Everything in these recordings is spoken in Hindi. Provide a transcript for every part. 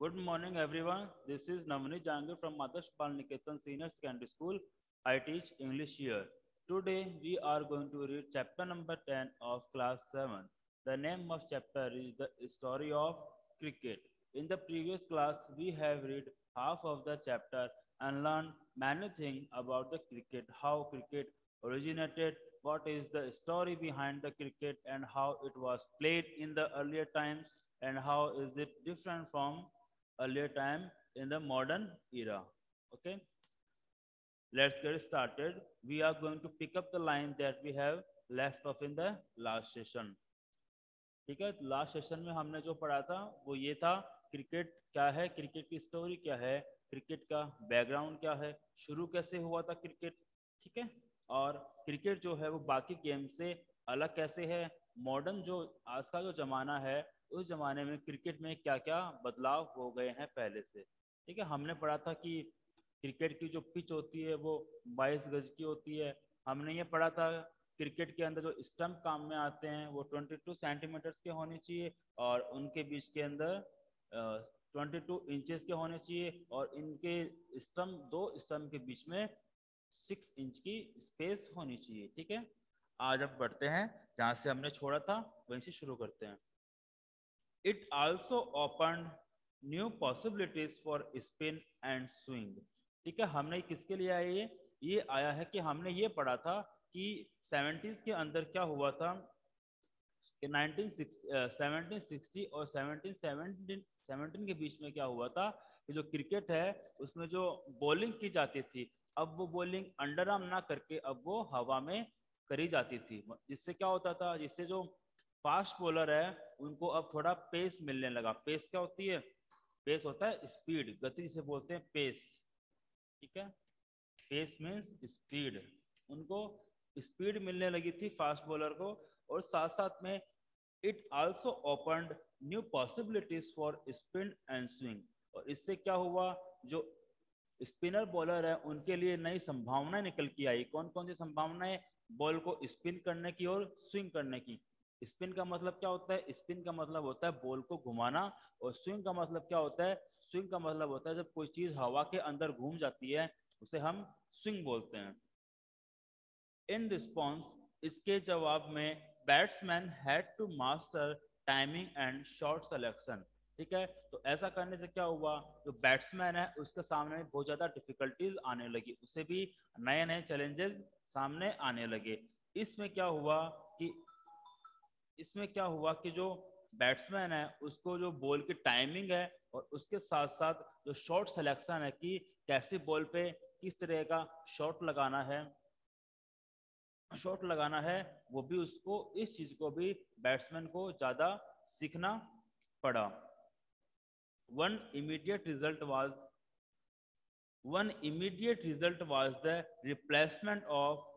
Good morning, everyone. This is Navani Jangir from Adarsh Bal Niketan Senior Secondary School. I teach English here. Today, we are going to read chapter number 10 of class 7. The name of chapter is The Story of Cricket. In the previous class, we have read half of the chapter and learned many things about the cricket, how cricket originated, what is the story behind the cricket, and how it was played in the earlier times, and how is it different from earlier time in the modern era. Okay, let's get started. We are going to pick up the line that we have left off in the last session. ठीक है, लास्ट सेशन में हमने जो पढ़ा था वो ये था, क्रिकेट क्या है, क्रिकेट की स्टोरी क्या है, क्रिकेट का बैकग्राउंड क्या है, शुरू कैसे हुआ था क्रिकेट, ठीक है, और क्रिकेट जो है वो बाकी गेम से अलग कैसे है, मॉडर्न जो आज का जो जमाना है उस जमाने में क्रिकेट में क्या क्या बदलाव हो गए हैं पहले से। ठीक है, हमने पढ़ा था कि क्रिकेट की जो पिच होती है वो 22 गज की होती है। हमने ये पढ़ा था क्रिकेट के अंदर जो स्टंप काम में आते हैं वो 22 सेंटीमीटर्स के होने चाहिए और उनके बीच के अंदर 22 इंचेस के होने चाहिए और इनके स्टंप, दो स्टंप के बीच में 6 इंच की स्पेस होनी चाहिए। ठीक है, आज अब बढ़ते हैं जहां से हमने छोड़ा था वहीं से शुरू करते हैं। It also open new possibilities for spin and swing. ठीक है, हमने किसके लिए आया, ये आया है कि हमने ये पढ़ा था कि 70s के अंदर क्या हुआ था कि 1760 और 1717 के बीच में क्या हुआ था कि जो क्रिकेट है उसमें जो बॉलिंग की जाती थी, अब वो बॉलिंग अंडर आर्म ना करके अब वो हवा में करी जाती थी। जिससे क्या होता था, जिससे जो फास्ट बॉलर है उनको अब थोड़ा पेस मिलने लगा। पेस क्या होती है, पेस होता है स्पीड, गति से बोलते हैं पेस। ठीक है, पेस मीन्स स्पीड, उनको स्पीड मिलने लगी थी फास्ट बॉलर को। और साथ साथ में it also opened new possibilities for spin and swing. और इससे क्या हुआ, जो स्पिनर बॉलर है उनके लिए नई संभावनाएं निकल के आई। कौन कौन सी संभावनाएं, बॉल को स्पिन करने की और स्विंग करने की। स्पिन का मतलब क्या होता है, स्पिन का मतलब होता है बॉल को घुमाना, और स्विंग का मतलब क्या होता है, स्विंग का मतलब होता है जब कोई चीज हवा के अंदर घूम जाती है उसे हम स्विंग बोलते हैं। इन रिस्पॉन्स, इसके जवाब में batsman had to master timing and shot selection. ठीक है, तो ऐसा करने से क्या हुआ, जो बैट्समैन है उसके सामने बहुत ज्यादा डिफिकल्टीज आने लगी, उसे भी नए नए चैलेंजेस सामने आने लगे। इसमें क्या हुआ कि इसमें क्या हुआ कि जो बैट्समैन है उसको जो बॉल की टाइमिंग है और उसके साथ साथ जो शॉट सिलेक्शन है कि कैसी बॉल पे किस तरह का शॉट लगाना है, शॉट लगाना है, वो भी उसको, इस चीज को भी बैट्समैन को ज्यादा सीखना पड़ा। One immediate result was one immediate result was the replacement of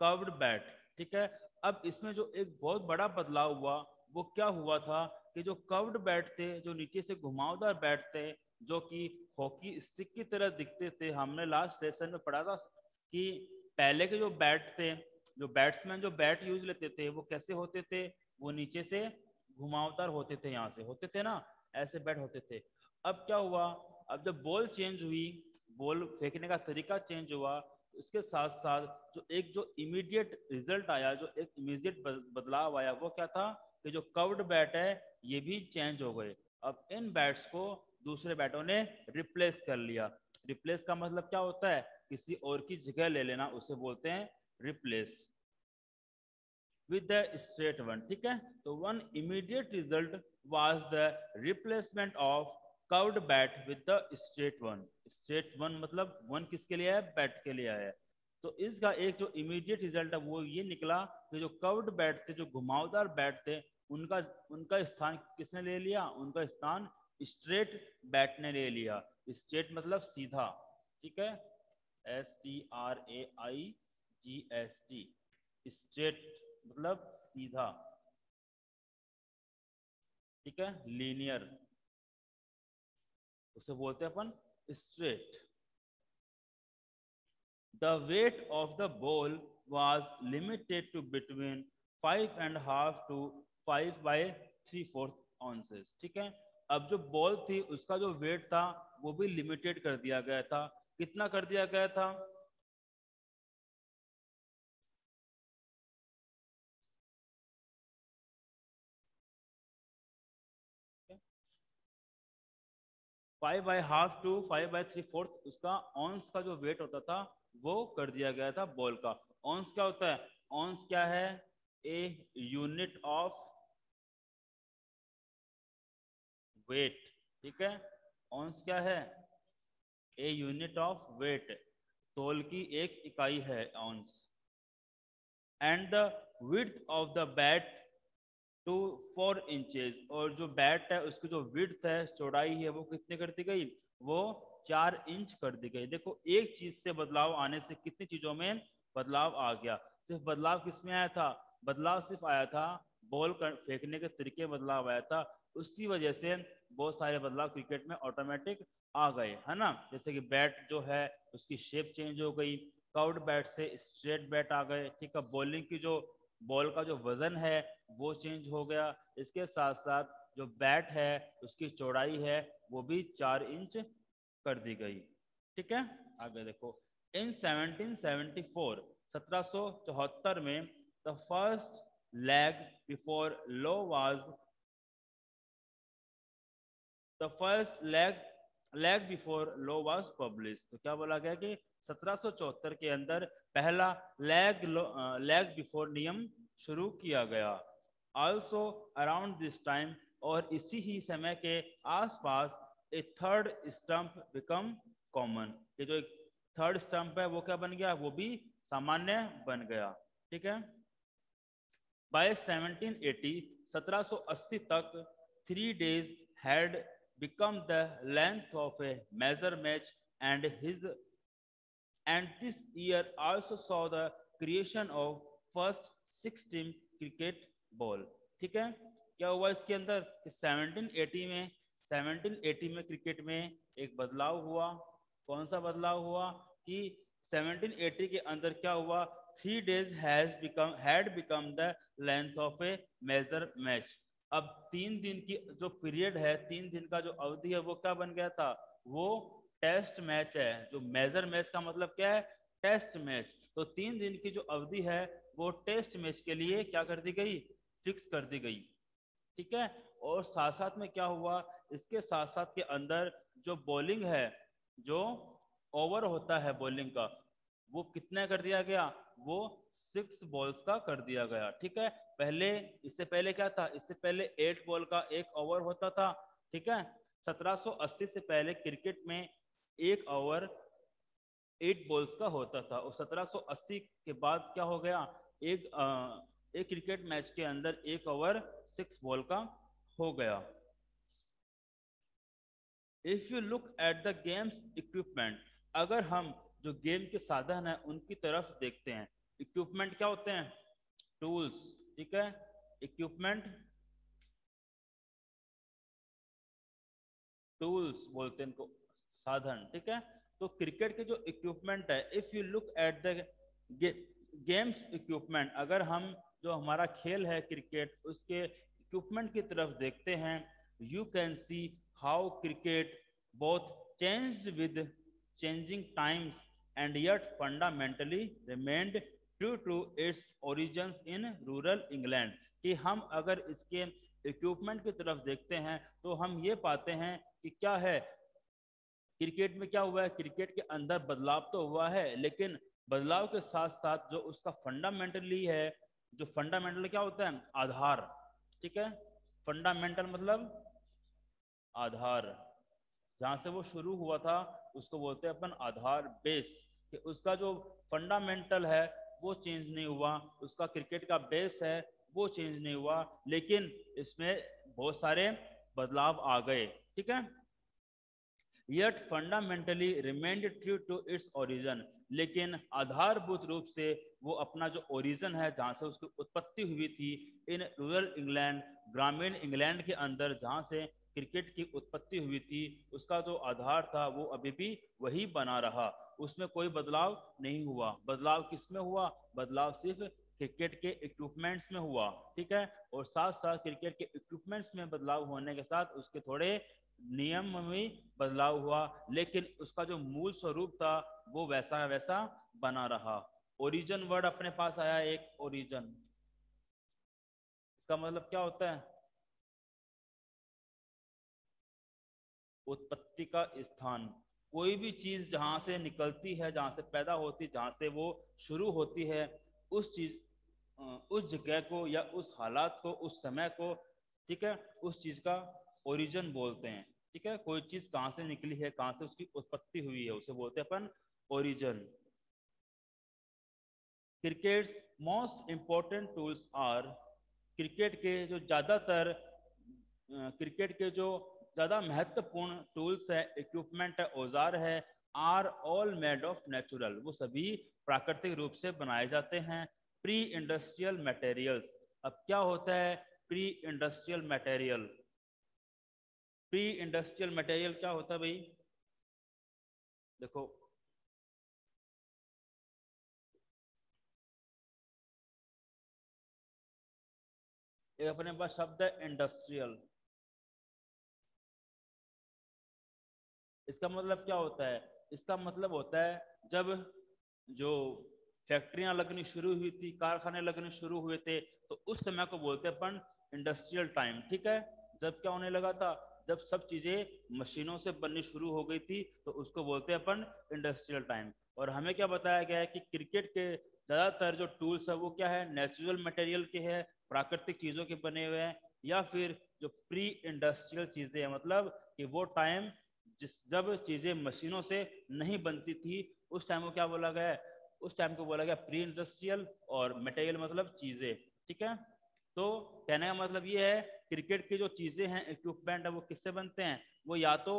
curved bat. ठीक है, अब इसमें जो एक बहुत बड़ा बदलाव हुआ वो क्या हुआ था कि जो कर्व्ड बैट थे, जो नीचे से घुमावदार बैट थे, जो कि हॉकी स्टिक की तरह दिखते थे। हमने लास्ट सेशन में पढ़ा था कि पहले के जो बैट थे, जो बैट्समैन जो बैट यूज लेते थे वो कैसे होते थे, वो नीचे से घुमावदार होते थे, यहाँ से होते थे ना, ऐसे बैट होते थे। अब क्या हुआ, अब जब बॉल चेंज हुई, बॉल फेंकने का तरीका चेंज हुआ, उसके साथ साथ जो इमीडिएट रिजल्ट आया, जो एक इमीडिएट बदलाव आया, वो क्या था कि जो कर्व्ड बैट है ये भी चेंज हो गए। अब इन बैट्स को दूसरे बैटों ने रिप्लेस कर लिया। रिप्लेस का मतलब क्या होता है, किसी और की जगह ले लेना, उसे बोलते हैं replace with the straight one. ठीक है, तो one immediate result was the replacement of curved bat with the straight one. Straight one मतलब वन किसके लिए है, बैट के लिए है। तो इसका एक जो इमीडिएट रिजल्ट है वो ये निकला कि जो कर्व्ड बैट थे, जो घुमावदार बैट थे, उनका उनका स्थान किसने ले लिया, उनका स्थान स्ट्रेट बैट ने ले लिया। स्ट्रेट मतलब सीधा। ठीक है, STRAIGST, स्ट्रेट मतलब सीधा। ठीक है, लीनियर, उसे बोलते हैं अपन straight. The weight of the ball was limited to between 5.5 to 5/3/4 ounces। ठीक है, अब जो बॉल थी उसका जो वेट था वो भी लिमिटेड कर दिया गया था। कितना कर दिया गया था? 5/2 टू 5/3 उसका ऑन्स का जो वेट होता था वो कर दिया गया था बॉल का। ऑन्स क्या होता है? ऑन्स क्या है? A unit of weight. ठीक है, ऑन्स क्या है? ए यूनिट ऑफ वेट, तौल की एक इकाई है ounce. And the width of the bat to 4 inches, और जो बैट है उसकी जो विड्थ है, चौड़ाई है, वो कितनी कर दी गई? वो 4 इंच कर दी गई। देखो एक चीज से बदलाव आने से कितनी चीजों में बदलाव आ गया। सिर्फ बदलाव किस में आया था? बदलाव सिर्फ आया था बॉल फेंकने के तरीके में बदलाव आया था। उसकी वजह से बहुत सारे बदलाव क्रिकेट में ऑटोमेटिक आ गए, है ना। जैसे कि बैट जो है उसकी शेप चेंज हो गई, कर्व्ड बैट से स्ट्रेट बैट आ गए। ठीक है, बॉलिंग की जो बॉल का जो वजन है वो चेंज हो गया। इसके साथ साथ जो बैट है उसकी चौड़ाई है वो भी 4 इंच कर दी गई। ठीक है, आगे देखो। इन 1774 1774 में the first leg before law was the first leg before law was publish. तो क्या बोला गया कि 1774 के अंदर पहला लेग बिफोर नियम शुरू किया गया। ऑल्सो अराउंड दिस टाइम, और इसी ही समय के आसपास, ए थर्ड स्टंप बिकम कॉमन। ये जो एक थर्ड स्टंप है वो क्या बन गया? वो भी सामान्य बन गया। ठीक है, बाय 1780 1780 तक 3 days had become the length of a major match, and this year also saw the creation of first 6 team cricket ball। ठीक है, क्या हुआ इसके अंदर कि 1780 में क्रिकेट में एक बदलाव हुआ। कौन सा बदलाव हुआ? कि 1780 के अंदर क्या हुआ? 3 days had become the length of a major match। अब 3 दिन की जो पीरियड है, 3 दिन का जो अवधि है, वो क्या बन गया था? वो टेस्ट मैच है। जो मेजर मैच का मतलब क्या है? Test match. तो 3 दिन की जो अवधि है वो टेस्ट मैच के लिए क्या कर दी गई? फिक्स कर दी गई। ठीक है, और साथ साथ में क्या हुआ? इसके साथ साथ के अंदर जो बॉलिंग है, जो ओवर होता है बॉलिंग का, वो कितना कर दिया गया? वो 6 बॉल्स का कर दिया गया। ठीक है, पहले इससे पहले क्या था? इससे पहले 8 बॉल का एक ओवर होता था। ठीक है, 1780 से पहले क्रिकेट में एक ओवर 8 बॉल्स का होता था, और 1780 के बाद क्या हो गया? एक क्रिकेट मैच के अंदर एक ओवर 6 बॉल का हो गया। If you look at the games equipment, अगर हम जो गेम के साधन है उनकी तरफ देखते हैं। इक्विपमेंट क्या होते हैं? टूल्स। ठीक है, इक्विपमेंट टूल्स बोलते हैं इनको, साधन। ठीक है, तो क्रिकेट के जो इक्विपमेंट है, if you look at the games equipment, अगर हम जो हमारा खेल है क्रिकेट उसके इक्विपमेंट की तरफ देखते हैं, you can see how cricket both changed with changing times and yet fundamentally remained true to its origins in rural England. कि हम अगर इसके इक्विपमेंट की तरफ देखते हैं तो हम ये पाते हैं कि क्या है, क्रिकेट में क्या हुआ है? क्रिकेट के अंदर बदलाव तो हुआ है, लेकिन बदलाव के साथ साथ जो उसका फंडामेंटली है, जो फंडामेंटल क्या होता है? आधार। ठीक है, फंडामेंटल मतलब आधार। जहां से वो शुरू हुआ था उसको बोलते हैं अपन आधार, बेस। कि उसका जो फंडामेंटल है वो चेंज नहीं हुआ, उसका क्रिकेट का बेस है वो चेंज नहीं हुआ, लेकिन इसमें बहुत सारे बदलाव आ गए। ठीक है, yet fundamentally remained true to its origin, लेकिन आधारभूत रूप से वो अपना जो ओरिजिन है, जहां से उसकी उत्पत्ति हुई थी, इन रूरल इंग्लैंड, ग्रामीण इंग्लैंड के अंदर जहां से क्रिकेट की उत्पत्ति हुई थी, उसका जो आधार था वो अभी भी वही बना रहा। उसमें कोई बदलाव नहीं हुआ। बदलाव किसमें हुआ? बदलाव सिर्फ क्रिकेट के इक्विपमेंट्स में हुआ, ठीक है, और साथ साथ क्रिकेट के इक्विपमेंट्स में बदलाव होने के साथ उसके थोड़े नियम में बदलाव हुआ, लेकिन उसका जो मूल स्वरूप था वो वैसा वैसा बना रहा। ओरिजिन वर्ड अपने पास आया एक, ओरिजिन, इसका मतलब क्या होता है? उत्पत्ति का स्थान। कोई भी चीज जहां से निकलती है, जहां से पैदा होती है, जहां से वो शुरू होती है, उस चीज उस जगह को या उस हालात को, उस समय को, ठीक है, उस चीज का ओरिजिन बोलते हैं। ठीक है, कोई चीज कहां से निकली है, कहां से उसकी उत्पत्ति हुई है, उसे बोलते हैं अपन origin. Cricket's most important tools are, cricket के जो ज्यादातर क्रिकेट के जो ज्यादा महत्वपूर्ण टूल्स है, इक्विपमेंट है, औजार है, are all made of natural, वो सभी प्राकृतिक रूप से बनाए जाते हैं। प्री इंडस्ट्रियल मटेरियल्स, अब क्या होता है pre industrial material? Pre industrial material क्या होता है भाई? देखो, एक अपने पास शब्द है इंडस्ट्रियल, इसका मतलब क्या होता है? इसका मतलब होता है जब जो फैक्ट्रियां लगनी शुरू हुई थी, कारखाने लगने शुरू हुए थे, तो उस समय को बोलते हैं अपन इंडस्ट्रियल टाइम। ठीक है, जब क्या होने लगा था, जब सब चीजें मशीनों से बननी शुरू हो गई थी, तो उसको बोलते हैं अपन इंडस्ट्रियल टाइम। और हमें क्या बताया गया है कि क्रिकेट के ज्यादातर जो टूल्स है वो क्या है, नेचुरल मटेरियल के है, प्राकृतिक चीजों के बने हुए हैं, या फिर जो प्री इंडस्ट्रियल चीजें हैं, मतलब कि वो टाइम जब चीजें मशीनों से नहीं बनती थी, उस टाइम को क्या बोला गया है? उस टाइम को बोला गया प्री इंडस्ट्रियल। और मटेरियल मतलब चीजें। ठीक है, तो कहने का मतलब ये है क्रिकेट की जो चीजें हैं, इक्विपमेंट है, वो किससे बनते हैं? वो या तो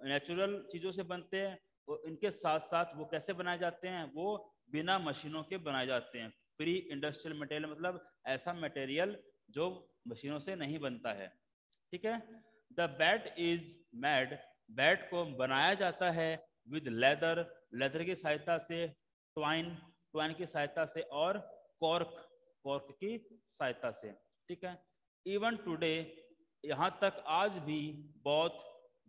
नेचुरल चीजों से बनते हैं, और इनके साथ साथ वो कैसे बनाए जाते हैं? वो बिना मशीनों के बनाए जाते हैं। प्री इंडस्ट्रियल मटेरियल मतलब ऐसा मटेरियल जो मशीनों से नहीं बनता है। ठीक है, the bat is made, bat को बनाया जाता है विद लेदर, लेदर की सहायता से, ट्वाइन, ट्वाइन की सहायता से, और कॉर्क, कॉर्क की सहायता से। ठीक है, इवन टुडे, यहाँ तक आज भी, both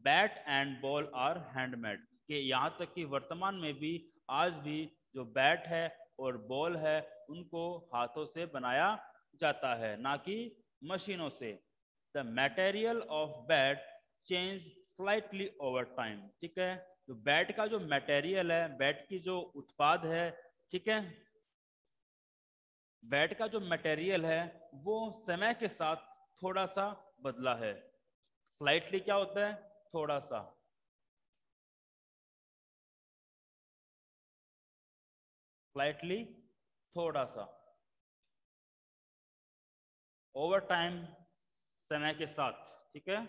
bat and ball are handmade, कि यहाँ तक कि वर्तमान में भी आज भी जो बैट है और बॉल है उनको हाथों से बनाया जाता है, ना कि मशीनों से। The material of bat change slightly over time. ठीक है, तो बैट का जो मटेरियल है, बैट की जो उत्पाद है, ठीक है, बैट का जो मटेरियल है वो समय के साथ थोड़ा सा बदला है। स्लाइटली क्या होता है? थोड़ा सा। स्लाइटली थोड़ा सा। ओवर टाइम समय के साथ। ठीक है,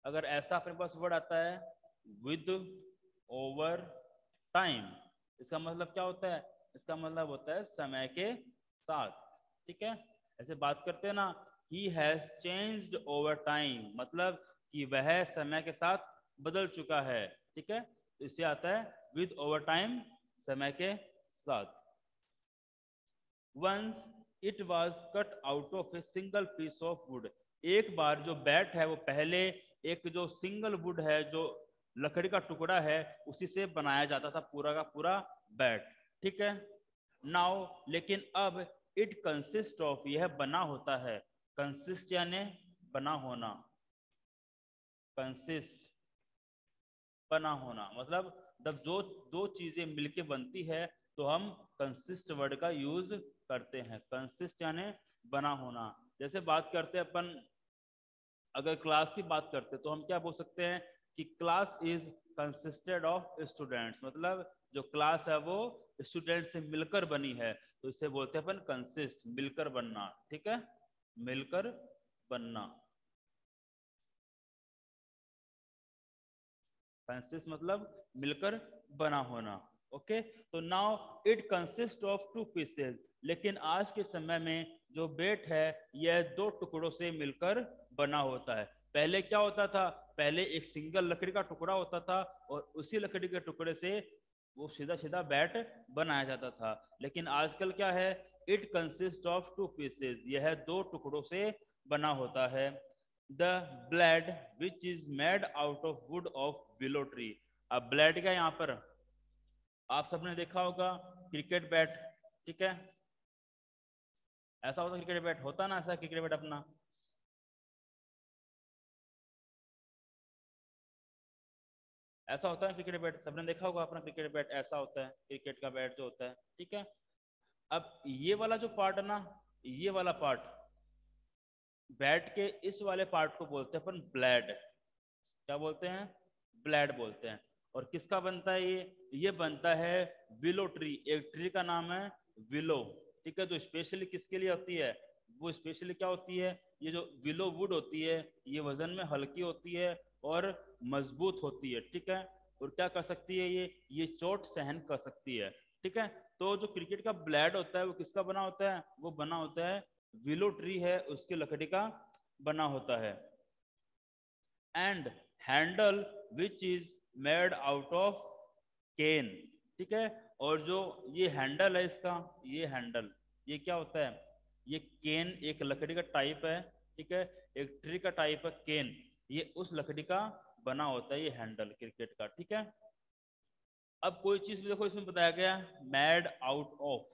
अगर ऐसा अपने पास वर्ड आता है विद ओवर टाइम, इसका मतलब क्या होता है? इसका मतलब होता है समय के साथ। ठीक है, ऐसे बात करते हैं ना, he has changed over time, मतलब कि वह समय के साथ बदल चुका है। ठीक है, तो इससे आता है विद ओवर टाइम, समय के साथ। Once it was cut out of a single piece of wood, एक बार जो बैट है वो पहले एक जो सिंगल वुड है, जो लकड़ी का टुकड़ा है, उसी से बनाया जाता था पूरा का पूरा बैट। ठीक है, नाउ लेकिन अब इट कंसिस्ट ऑफ, यह बना होता है, कंसिस्ट यानी बना होना, कंसिस्ट बना होना, मतलब जब जो दो चीजें मिलके बनती है तो हम कंसिस्ट वर्ड का यूज करते हैं। कंसिस्ट यानी बना होना। जैसे बात करते हैं अपन, अगर क्लास की बात करते हैं तो हम क्या बोल सकते हैं कि class is consisted of students, मतलब जो क्लास है वो स्टूडेंट से मिलकर बनी है, तो इसे बोलते हैं अपन कंसिस्ट, मिलकर बनना। ठीक है, मिलकर बनना। कंसिस्ट मतलब मिलकर बना होना। ओके, तो now it consist of two pieces, लेकिन आज के समय में जो बेट है यह दो टुकड़ों से मिलकर बना होता है। पहले क्या होता था? पहले एक सिंगल लकड़ी का टुकड़ा होता था, और उसी लकड़ी के टुकड़े से वो सीधा सीधा बैट बनाया जाता था। लेकिन आजकल क्या है, it consist of two pieces, यह दो टुकड़ों से बना होता है। The blade which is made out of would of willow tree. अब ब्लेड क्या यहाँ पर आप सबने देखा होगा क्रिकेट बैट, ठीक है, ऐसा होता क्रिकेट बैट होता ना, ऐसा क्रिकेट बैट अपना, ऐसा होता है क्रिकेट बैट, सबने देखा होगा अपना क्रिकेट बैट ऐसा होता है क्रिकेट का बैट जो होता है, ठीक है। अब ये वाला जो पार्ट है ना, ये वाला पार्ट बैट के इस वाले पार्ट को बोलते हैं अपन ब्लेड, क्या बोलते हैं, ब्लेड बोलते हैं। और किसका बनता है ये बनता है विलो ट्री, एक ट्री का नाम है विलो, ठीक है, जो स्पेशली किसके लिए होती है, वो स्पेशली क्या होती है, ये जो विलो वुड होती है ये वजन में हल्की होती है और मजबूत होती है, ठीक है, और क्या कर सकती है ये चोट सहन कर सकती है, ठीक है। तो जो क्रिकेट का ब्लेड होता है वो किसका बना होता है, वो बना होता है विलो ट्री है उसकी लकड़ी का बना होता है। And handle which is made out of cane, ठीक है। और जो ये हैंडल है इसका, ये हैंडल ये क्या होता है, ये केन एक लकड़ी का टाइप है, ठीक है, एक ट्री का टाइप है केन, ये उस लकड़ी का बना होता है ये हैंडल क्रिकेट का, ठीक है। अब कोई चीज भी देखो इसमें बताया गया made out of,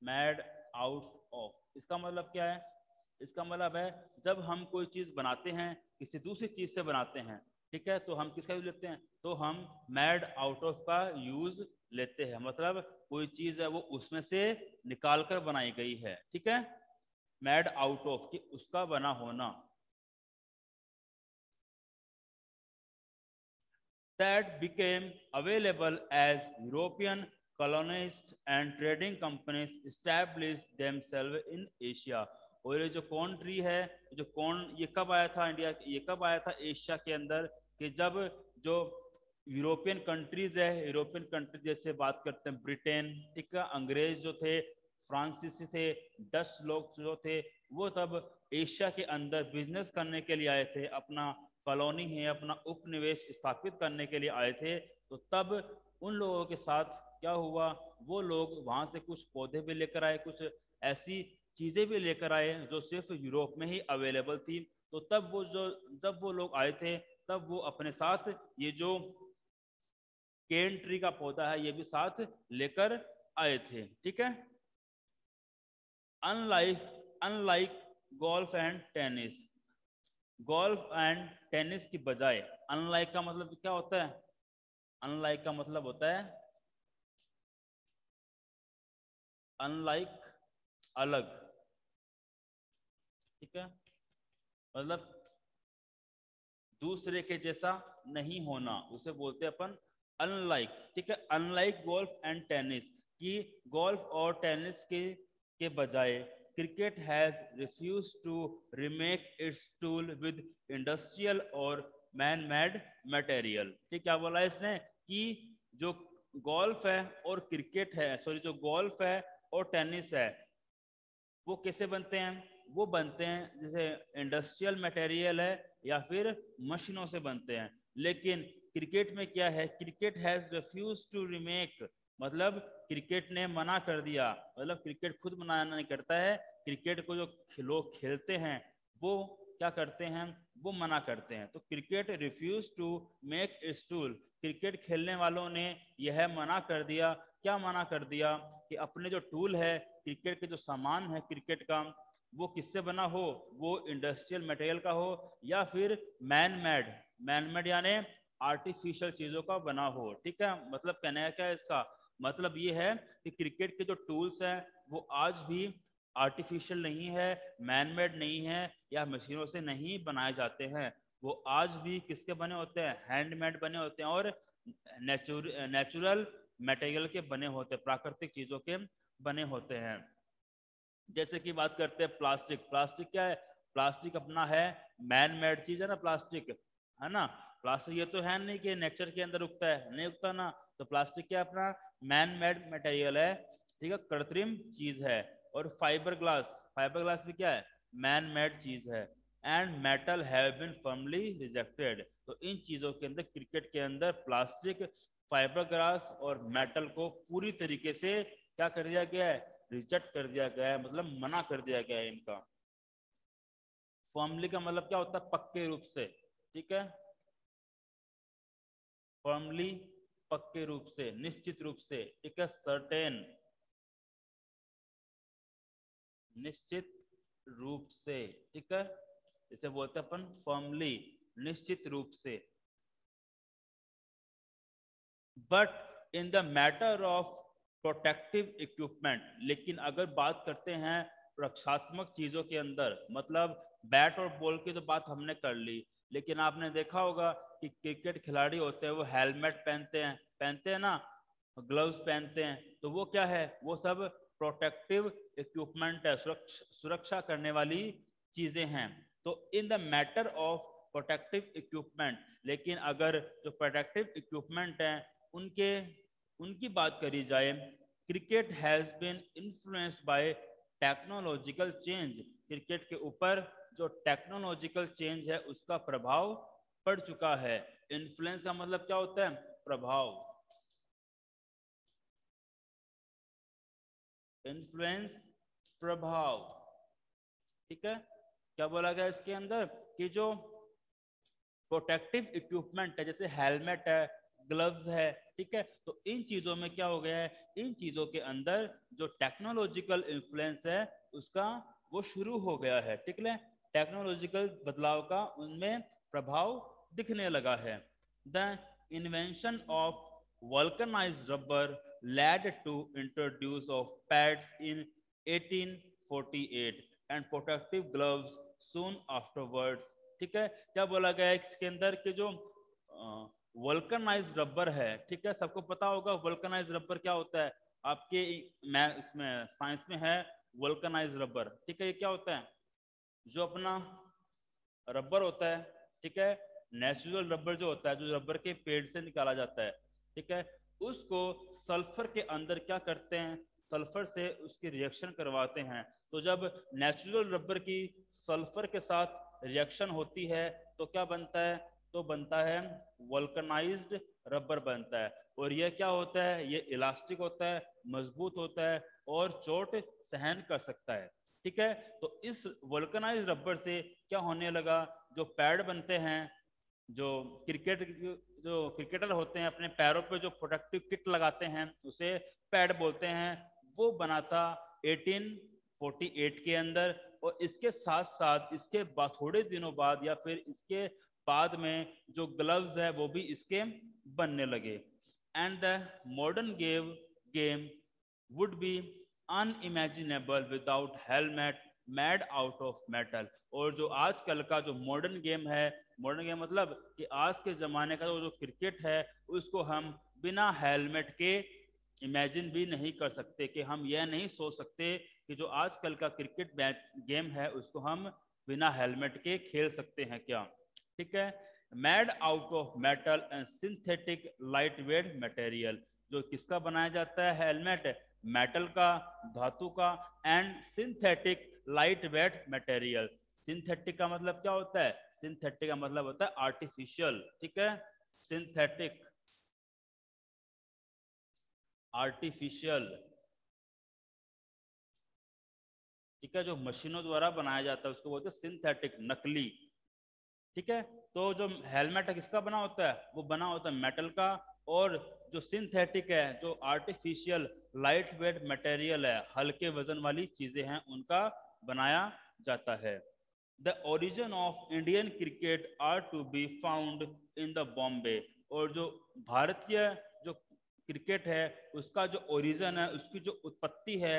made out of इसका मतलब क्या है, इसका मतलब है जब हम कोई चीज बनाते हैं किसी दूसरी चीज से बनाते हैं, ठीक है, तो हम किसका यूज लेते हैं, तो हम मेड आउट ऑफ का यूज लेते हैं, मतलब कोई चीज है वो उसमें से निकाल कर बनाई गई है, ठीक है, मेड आउट ऑफ कि उसका बना होना। that became available as European colonists and trading companies established themselves in Asia। और ये जो कॉर्न ट्री है, जो कॉर्न ये कब आया था इंडिया, ये कब आया था एशिया के अंदर, कि जब जो यूरोपियन कंट्रीज है, यूरोपियन कंट्री जैसे बात करते हैं ब्रिटेन, ठीक है, अंग्रेज जो थे, फ्रांसीसी थे, डच लोग जो थे, वो तब एशिया के अंदर बिजनेस करने के लिए आए थे, अपना कॉलोनी है अपना उपनिवेश स्थापित करने के लिए आए थे। तो तब उन लोगों के साथ क्या हुआ, वो लोग वहां से कुछ पौधे भी लेकर आए, कुछ ऐसी चीजें भी लेकर आए जो सिर्फ यूरोप में ही अवेलेबल थी। तो तब वो जो जब वो लोग आए थे तब वो अपने साथ ये जो केन ट्री का पौधा है ये भी साथ लेकर आए थे, ठीक है। Unlike unlike golf and tennis, golf and tennis की बजाय, अनलाइक का मतलब क्या होता है, अनलाइक का मतलब होता है अनलाइक अलग, ठीक है, मतलब दूसरे के जैसा नहीं होना, उसे बोलते हैं अपन अनलाइक, ठीक है। अनलाइक गोल्फ एंड टेनिस की गोल्फ और टेनिस के बजाय cricket has refuse to remake its tool with industrial और मैन मेड मटेरियल, ठीक, क्या बोला इसने कि जो गोल्फ है और क्रिकेट है, सॉरी, जो गोल्फ है और टेनिस है वो कैसे बनते हैं, वो बनते हैं जैसे इंडस्ट्रियल मटेरियल है या फिर मशीनों से बनते हैं। लेकिन क्रिकेट में क्या है, cricket has refuse to remake, मतलब क्रिकेट ने मना कर दिया, मतलब क्रिकेट खुद मना नहीं करता है, क्रिकेट को जो लोग खेलते हैं वो क्या करते हैं, वो मना करते हैं। तो cricket refuse to make its tool, cricket खेलने वालों ने यह मना कर दिया, क्या मना कर दिया, कि अपने जो टूल है क्रिकेट के जो सामान है क्रिकेट का वो किससे बना हो, वो इंडस्ट्रियल मटेरियल का हो या फिर मैन मेड यानी आर्टिफिशियल चीजों का बना हो, ठीक है। मतलब कहने का क्या है इसका मतलब ये है कि क्रिकेट के जो टूल्स हैं वो आज भी आर्टिफिशियल नहीं है, मैन मेड नहीं है या मशीनों से नहीं बनाए जाते हैं, वो आज भी किसके बने होते हैं, हैंडमेड बने होते हैं और नेचुरल मटेरियल के बने होते हैं, प्राकृतिक चीजों के बने होते हैं। जैसे कि बात करते हैं प्लास्टिक, प्लास्टिक क्या है, प्लास्टिक अपना है मैन मेड चीज है ना, प्लास्टिक है ना, प्लास्टिक ये तो है नहीं कि नेचर के अंदर उगता है, नहीं उगता ना, तो प्लास्टिक क्या अपना मैन मेड मटेरियल है, ठीक है, कृत्रिम चीज है। और फाइबर ग्लास भी क्या है, मैन मेड चीज है। And metal have been firmly rejected. तो इन चीजों के अंदर, क्रिकेट के अंदर प्लास्टिक, फाइबरग्लास और मेटल को पूरी तरीके से क्या कर दिया गया है, रिजेक्ट कर दिया गया है, मतलब मना कर दिया गया है इनका। फर्मली का मतलब क्या होता है, पक्के रूप से, ठीक है, फर्मली पक्के रूप से, निश्चित रूप से, ठीक है, सर्टेन निश्चित रूप से, ठीक है, इसे बोलते हैं अपन फर्मली, निश्चित रूप से। But in the matter of protective equipment, लेकिन अगर बात करते हैं रक्षात्मक चीजों के अंदर, मतलब बैट और बॉल की तो बात हमने कर ली, लेकिन आपने देखा होगा कि क्रिकेट खिलाड़ी होते हैं वो हेलमेट पहनते हैं ना, ग्लव्स पहनते हैं, तो वो क्या है, वो सब प्रोटेक्टिव इक्विपमेंट है, सुरक्षा करने वाली चीजें हैं। तो in the matter of protective equipment, लेकिन अगर जो प्रोटेक्टिव इक्विपमेंट हैं उनके उनकी बात करी जाए, cricket has been influenced by technological change, cricket के ऊपर जो टेक्नोलॉजिकल चेंज है उसका प्रभाव पड़ चुका है। इन्फ्लुएंस का मतलब क्या होता है, प्रभाव, इन्फ्लुएंस प्रभाव, ठीक है। क्या बोला गया इसके अंदर कि जो प्रोटेक्टिव इक्विपमेंट है, जैसे हेलमेट है, ग्लव्स है, ठीक है, तो इन चीजों में क्या हो गया है, इन चीजों के अंदर जो टेक्नोलॉजिकल इन्फ्लुएंस है उसका वो शुरू हो गया है, ठीक है, टेक्नोलॉजिकल बदलाव का उनमें प्रभाव दिखने लगा है। The invention of vulcanised rubber led to introduce of pads in 1848 and protective gloves soon afterwards, ठीक है। क्या बोला गया है इसके अंदर कि जो वल्कनाइज रबर है, ठीक है, सबको पता होगा वल्कनाइज रबर क्या होता है, आपके मैं इसमें साइंस में है वल्कनाइज रबर, ठीक है। ये क्या होता है, जो अपना रबर होता है, ठीक है, नेचुरल रबर जो होता है, जो रबर के पेड़ से निकाला जाता है, ठीक है, उसको सल्फर के अंदर क्या करते हैं, सल्फर से उसकी रिएक्शन करवाते हैं। तो जब नेचुरल रबर की सल्फर के साथ रिएक्शन होती है तो क्या बनता है, तो बनता है वल्कनाइज्ड रबर बनता है। और यह क्या होता है, ये इलास्टिक होता है, मजबूत होता है और चोट सहन कर सकता है, ठीक है। तो इस वल्कनाइज्ड रबर से क्या होने लगा, जो पैड बनते हैं, जो क्रिकेटर होते हैं अपने पैरों पे जो प्रोटेक्टिव किट लगाते हैं उसे पैड बोलते हैं, वो बना था 1848 के अंदर। और इसके साथ साथ इसके बाद थोड़े दिनों बाद या फिर इसके बाद में जो ग्लव्स है वो भी इसके बनने लगे। And the modern game would be unimaginable without helmet made out of metal. और जो आजकल का जो मॉडर्न गेम है, मॉडर्न गेम मतलब कि आज के जमाने का जो क्रिकेट है उसको हम बिना हेलमेट के इमेजिन भी नहीं कर सकते, कि हम यह नहीं सोच सकते कि जो आजकल का क्रिकेट गेम है उसको हम बिना हेलमेट के खेल सकते हैं क्या, ठीक है। Made out of metal and synthetic light weight material, जो किसका बनाया जाता है, हेलमेट मेटल का, धातु का, and synthetic light weight material. Synthetic का मतलब क्या होता है, सिंथेटिक का मतलब होता है आर्टिफिशियल, ठीक है, सिंथेटिक, आर्टिफिशियल, ठीक है, जो मशीनों द्वारा बनाया जाता है उसको बोलते हैं सिंथेटिक, नकली, ठीक है। तो जो हेलमेट है किसका बना होता है, वो बना होता है मेटल का, और जो सिंथेटिक है, जो आर्टिफिशियल लाइट वेट मटेरियल है, हल्के वजन वाली चीजें हैं, उनका बनाया जाता है। The origin of Indian cricket are to be found in the Bombay, और जो भारतीय जो क्रिकेट है उसका जो ओरिजिन है, उसकी जो उत्पत्ति है,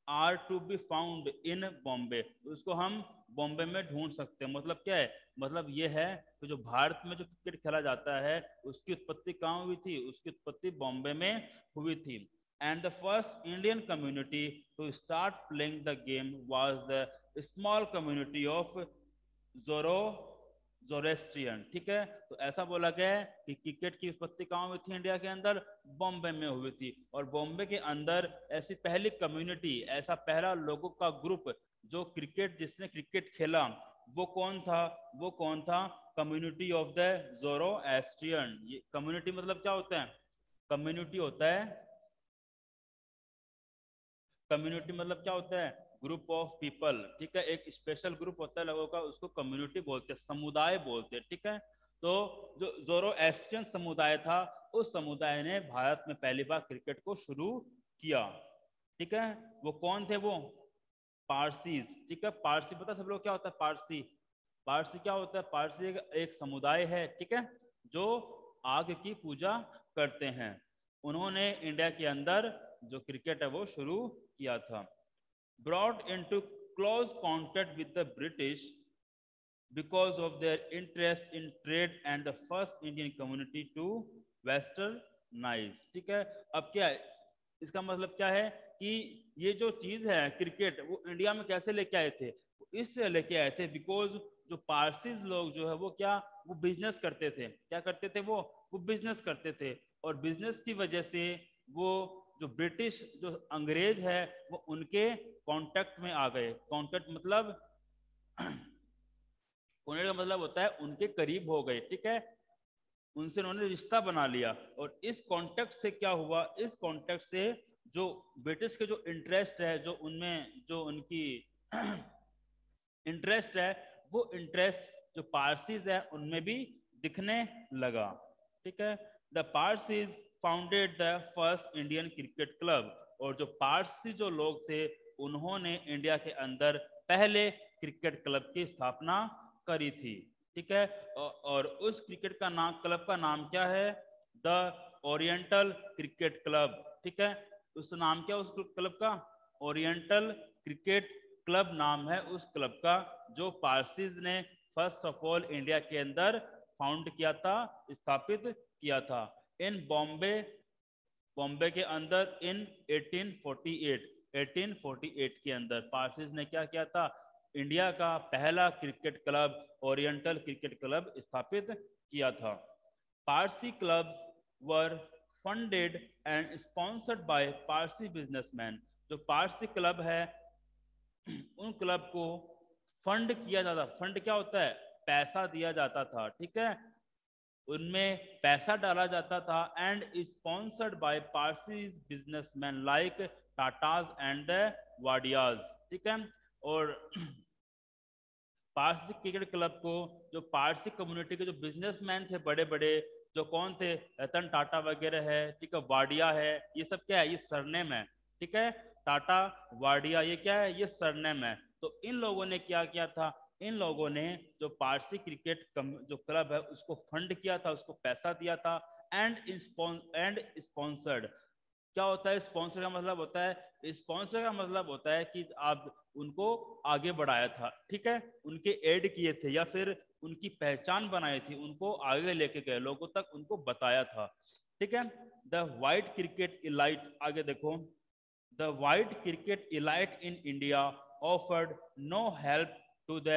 are to be found in Bombay, उसको हम बॉम्बे में ढूंढ सकते हैं। मतलब क्या है, मतलब ये है कि जो भारत में जो क्रिकेट खेला जाता है उसकी उत्पत्ति कहाँ हुई थी, उसकी उत्पत्ति बॉम्बे में हुई थी। And the first Indian community to start playing the game was the small community of Zoroastrian, ठीक है। तो ऐसा बोला गया है कि क्रिकेट की उत्पत्ति कहाँ हुई थी इंडिया के अंदर, बॉम्बे में हुई थी। और बॉम्बे के अंदर ऐसी पहली कम्युनिटी, ऐसा पहला लोगों का ग्रुप जो क्रिकेट, जिसने क्रिकेट खेला, वो कौन था? वो कौन था? Community of the Zoroastrian. ये कम्युनिटी मतलब क्या होता है? कम्युनिटी होता है, कम्युनिटी मतलब क्या होता है? ग्रुप ऑफ पीपल, ठीक है। एक स्पेशल ग्रुप होता है लोगों का, उसको कम्युनिटी बोलते हैं, समुदाय बोलते हैं, ठीक है। तो जो ज़ोरोएस्ट्रियन समुदाय था, उस समुदाय ने भारत में पहली बार क्रिकेट को शुरू किया, ठीक है। वो कौन थे? वो पारसीज, ठीक है। पारसी पता सब लोग क्या होता है? पारसी, पारसी क्या होता है? पारसी एक समुदाय है, ठीक है, जो आग की पूजा करते हैं। उन्होंने इंडिया के अंदर जो क्रिकेट है वो शुरू किया था। Brought into close contact with the British because of their interest in trade and the first Indian community to westernize, ठीक है। अब क्या है इसका मतलब? क्या है कि ये जो चीज है क्रिकेट, वो इंडिया में कैसे लेके आए थे? इससे लेके आए थे बिकॉज जो पारसीज लोग जो है वो क्या, वो बिजनेस करते थे। क्या करते थे? वो बिजनेस करते थे, और बिजनेस की वजह से वो जो ब्रिटिश जो अंग्रेज है वो उनके कांटेक्ट में आ गए। कांटेक्ट मतलब होने का मतलब होता है उनके करीब हो गए, ठीक है। उनसे उन्होंने रिश्ता बना लिया, और इस कॉन्टेक्ट से क्या हुआ? इस कॉन्टेक्ट से जो ब्रिटिश के जो इंटरेस्ट है, जो उनमें जो उनकी इंटरेस्ट है, वो इंटरेस्ट जो पारसीज है उनमें भी दिखने लगा, ठीक है। The Parsis founded the first Indian cricket club, और जो पारसी जो लोग थे उन्होंने इंडिया के अंदर पहले क्रिकेट क्लब की स्थापना करी थी, ठीक है। और उस क्रिकेट का नाम, क्लब का नाम क्या है? द ओरिएंटल क्रिकेट क्लब, ठीक है। उस नाम क्या उस क्लब का? ओरिएंटल क्रिकेट क्लब नाम है उस क्लब का, जो पारसीज ने फर्स्ट ऑफ ऑल इंडिया के अंदर फाउंड किया था, स्थापित किया था। इन बॉम्बे, बॉम्बे के अंदर इन 1848 के अंदर पारसीज ने क्या किया था? इंडिया का पहला cricket club, oriental cricket club स्थापित किया था। Parsi clubs were funded and sponsored bye Parsi businessman. जो पारसी क्लब है उन क्लब को फंड किया जाता। फंड क्या होता है? पैसा दिया जाता था, ठीक है। उनमें पैसा डाला जाता था, and sponsored by Parsis businessman like Tatas and the Wadias, ठीक है। और पारसी क्रिकेट क्लब को जो पारसी कम्युनिटी के जो बिजनेसमैन थे बड़े बड़े, जो कौन थे? रतन टाटा वगैरह है, ठीक है, वाडिया है, ये सब क्या है? ये सरनेम है, ठीक है। टाटा, वाडिया, ये क्या है? ये सरनेम है। तो इन लोगों ने क्या किया था? इन लोगों ने जो पारसी क्रिकेट जो क्लब है उसको फंड किया था, उसको पैसा दिया था, एंड स्पॉन्सर्ड। क्या होता है स्पॉन्सर का मतलब? होता है स्पॉन्सर का मतलब होता है कि आप उनको आगे बढ़ाया था, ठीक है, उनके एड किए थे, या फिर उनकी पहचान बनाई थी, उनको आगे लेके गए, लोगों तक उनको बताया था, ठीक है। द वाइट क्रिकेट इलाइट, आगे देखो, the white cricket elite in India offered no help to the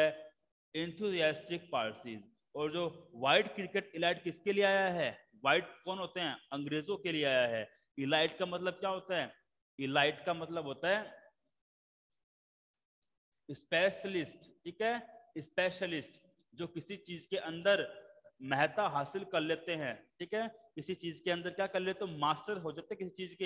enthusiastic Parsis. और जो व्हाइट क्रिकेट इलाइट किसके लिए आया है? व्हाइट कौन होते हैं? अंग्रेजों के लिए आया है। इलाइट का मतलब क्या होता है? इलाइट का मतलब होता है स्पेशलिस्ट, ठीक है, स्पेशलिस्ट, जो किसी चीज के अंदर महत्ता हासिल कर लेते हैं, ठीक है, किसी चीज के अंदर क्या कर लेते हो? मास्टर हो जाते किसी चीज के,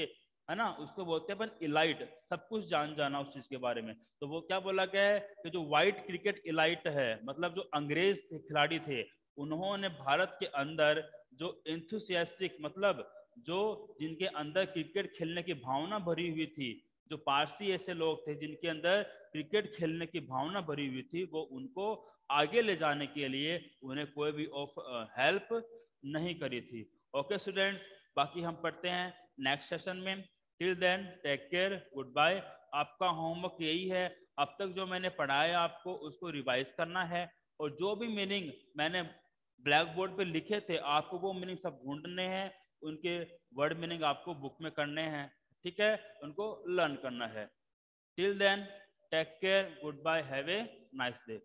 है ना, उसको बोलते हैं अपन इलाइट, सब कुछ जान जाना उस चीज के बारे में। तो वो क्या बोला गया है कि जो व्हाइट क्रिकेट इलाइट है, मतलब जो अंग्रेज खिलाड़ी थे, उन्होंने भारत के अंदर जो एंथुसियास्टिक, मतलब जो जिनके अंदर क्रिकेट खेलने की भावना भरी हुई थी, जो पारसी ऐसे लोग थे जिनके अंदर क्रिकेट खेलने की भावना भरी हुई थी, वो उनको आगे ले जाने के लिए उन्हें कोई भी हेल्प नहीं करी थी। ओके स्टूडेंट्स, बाकी हम पढ़ते हैं नेक्स्ट सेशन में। Till then take care, goodbye. आपका होमवर्क यही है, अब तक जो मैंने पढ़ाया आपको उसको रिवाइज करना है, और जो भी मीनिंग मैंने ब्लैक बोर्ड पे लिखे थे आपको वो मीनिंग सब ढूंढने हैं, उनके वर्ड मीनिंग आपको बुक में करने हैं, ठीक है, उनको लर्न करना है। Till then take care, goodbye, have a nice day.